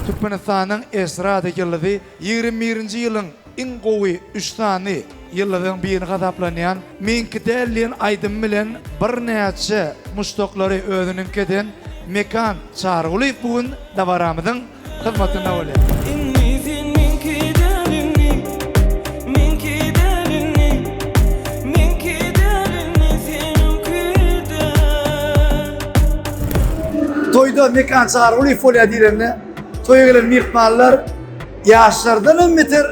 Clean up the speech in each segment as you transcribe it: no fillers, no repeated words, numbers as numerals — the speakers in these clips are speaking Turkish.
Türkmenistan'ın esrada yılıdı 21. yılın en gowy 3 tane yılların birini gadaplanan Minkitelliğin aydın bilen bir näçe muştokları özünün keden mekan çağrılı bugün davaramızın hizmetine oldu. Toyda mekan çağrılı folya dilerine toya gelen mihmanlar yaşlardan ümmetir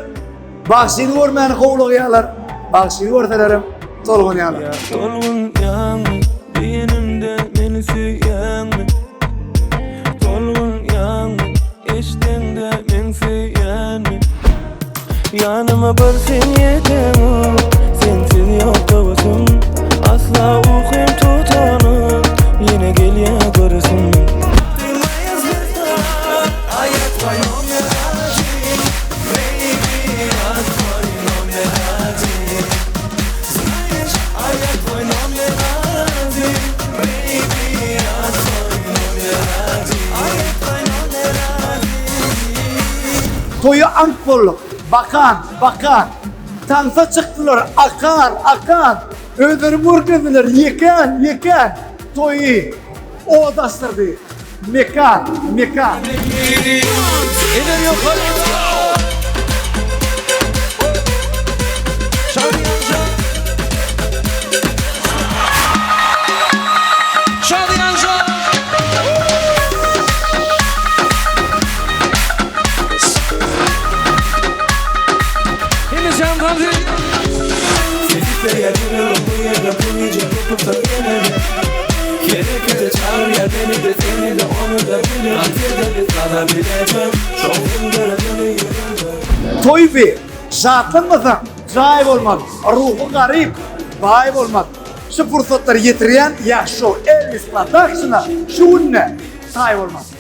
bağışını görmeyen kovuluğuyalar bağışını görtelerim tolgun yalar. Tolgun yanı beynimde beni süyen mi? Tolgun yanı eştende men süyen mi? Yanıma bir sen yetem sensiz yok kavuşum asla uykum tutanır yine gel ya görürsün. Toyu ankpolluk, bakan, tansa çıktılar, akan, ödür burkediler, yeken, toyu odastırdı, mekan. İler yok Toy bir, şartlanmasan cahil olmaz, ruhu garip, vahip olmaz. Şu fırsatları yetiren, ya şu el ispatlar şuna, şu ne, sahip olmaz.